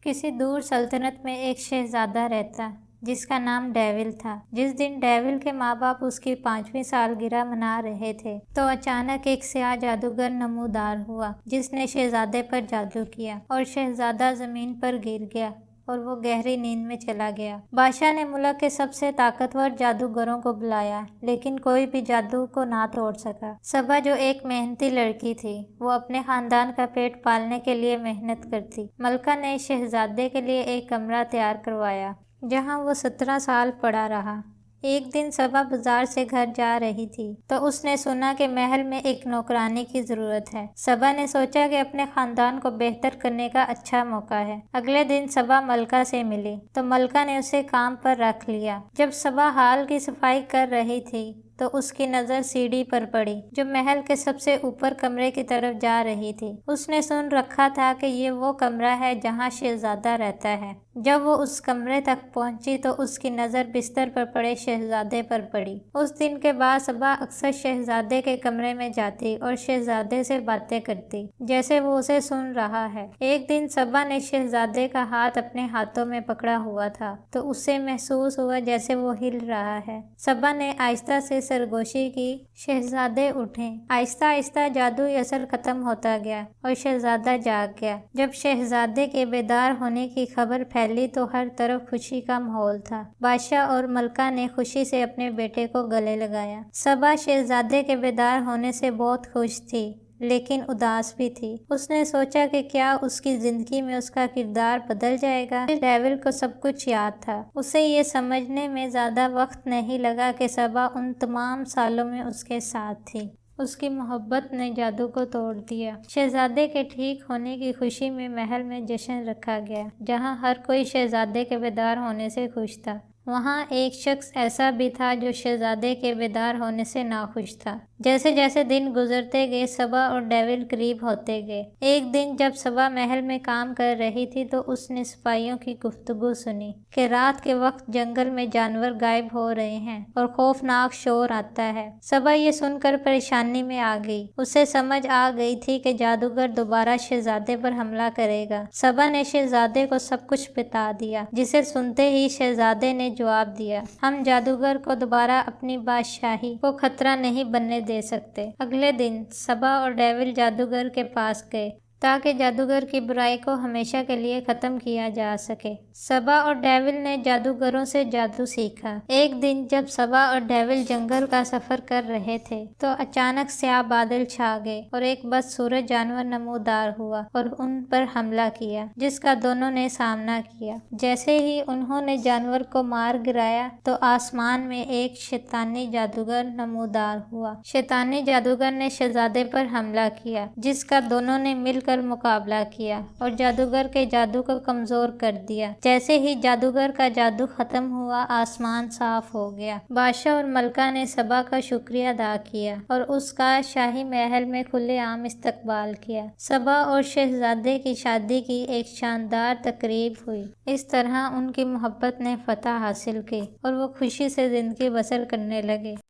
کسی دور سلطنت میں ایک شہزادہ رہتا جس کا نام ڈیول تھا۔ جس دن ڈیول کے ماں باپ اس کی 5ویں سالگرہ منا رہے تھے تو اچانک ایک سیاہ جادوگر نمودار ہوا جس نے شہزادے پر جادو کیا اور شہزادہ زمین پر گر گیا اور وہ گہری نیند میں چلا گیا۔ بادشاہ نے ملک کے سب سے طاقتور جادوگروں کو بلایا لیکن کوئی بھی جادو کو نہ توڑ سکا۔ صبا جو ایک محنتی لڑکی تھی وہ اپنے خاندان کا پیٹ پالنے کے لیے محنت کرتی۔ ملکہ نے شہزادے کے لیے ایک کمرہ تیار کروایا جہاں وہ 17 سال پڑا رہا۔ ایک دن صبا بازار سے گھر جا رہی تھی تو اس نے سنا کہ محل میں ایک نوکرانی کی ضرورت ہے۔ صبا نے سوچا کہ اپنے خاندان کو بہتر کرنے کا اچھا موقع ہے۔ اگلے دن صبا ملکہ سے ملی تو ملکہ نے اسے کام پر رکھ لیا۔ جب صبا ہال کی صفائی کر رہی تھی تو اس کی نظر سیڑھی پر پڑی جو محل کے سب سے اوپر کمرے کی طرف جا رہی تھی۔ اس نے سن رکھا تھا کہ یہ وہ کمرہ ہے جہاں شہزادہ رہتا ہے۔ جب وہ اس کمرے تک پہنچی تو اس کی نظر بستر پر پڑے شہزادے پر پڑی۔ اس دن کے بعد صبا اکثر شہزادے کے کمرے میں جاتی اور شہزادے سے باتیں کرتی جیسے وہ اسے سن رہا ہے۔ ایک دن صبا نے شہزادے کا ہاتھ اپنے ہاتھوں میں پکڑا ہوا تھا تو اسے محسوس ہوا جیسے وہ ہل رہا ہے۔ صبا نے آہستہ سے سرگوشی کی۔ شہزادے اٹھے۔ آہستہ آہستہ جادوئی اثر ختم ہوتا گیا اور شہزادہ جاگ گیا۔ جب شہزادے کے بیدار ہونے کی خبر پھیلی تو ہر طرف خوشی کا ماحول تھا۔ بادشاہ اور ملکہ نے خوشی سے اپنے بیٹے کو گلے لگایا۔ صبا شہزادے کے بیدار ہونے سے بہت خوش تھی لیکن اداس بھی تھی۔ اس نے سوچا کہ کیا اس کی زندگی میں اس کا کردار بدل جائے گا۔ ڈیول کو سب کچھ یاد تھا۔ اسے یہ سمجھنے میں زیادہ وقت نہیں لگا کہ صبا ان تمام سالوں میں اس کے ساتھ تھی۔ اس کی محبت نے جادو کو توڑ دیا۔ شہزادے کے ٹھیک ہونے کی خوشی میں محل میں جشن رکھا گیا جہاں ہر کوئی شہزادے کے بیدار ہونے سے خوش تھا۔ وہاں ایک شخص ایسا بھی تھا جو شہزادے کے بیدار ہونے سے ناخوش تھا۔ جیسے جیسے دن گزرتے گئے صبا اور ڈیول قریب ہوتے گئے۔ ایک دن جب صبا محل میں کام کر رہی تھی تو اس نے سپاہیوں کی گفتگو سنی کہ رات کے وقت جنگل میں جانور غائب ہو رہے ہیں اور خوفناک شور آتا ہے۔ صبا یہ سن کر پریشانی میں آ گئی۔ اسے سمجھ آ گئی تھی کہ جادوگر دوبارہ شہزادے پر حملہ کرے گا۔ صبا نے شہزادے کو سب کچھ بتا دیا جسے سنتے ہی شہزادے نے جواب دیا، ہم جادوگر کو دوبارہ اپنی بادشاہی کو خطرہ نہیں بننے دے سکتے۔ اگلے دن صبا اور ڈیول جادوگر کے پاس گئے تاکہ جادوگر کی برائی کو ہمیشہ کے لیے ختم کیا جا سکے۔ صبا اور ڈیول نے جادوگروں سے جادو سیکھا۔ ایک دن جب صبا اور ڈیول جنگل کا سفر کر رہے تھے تو اچانک سیاہ بادل چھا گئے اور ایک بدصورت جانور نمودار ہوا اور ان پر حملہ کیا جس کا دونوں نے سامنا کیا۔ جیسے ہی انہوں نے جانور کو مار گرایا تو آسمان میں ایک شیطانی جادوگر نمودار ہوا۔ شیطانی جادوگر نے شہزادے پر حملہ کیا جس کا دونوں نے مل کر مقابلہ کیا اور جادوگر کے جادو کو کمزور کر دیا۔ جیسے ہی جادوگر کا جادو ختم ہوا آسمان صاف ہو گیا۔ بادشاہ اور ملکہ نے صبا کا شکریہ ادا کیا اور اس کا شاہی محل میں کھلے عام استقبال کیا۔ صبا اور شہزادے کی شادی کی ایک شاندار تقریب ہوئی۔ اس طرح ان کی محبت نے فتح حاصل کی اور وہ خوشی سے زندگی بسر کرنے لگے۔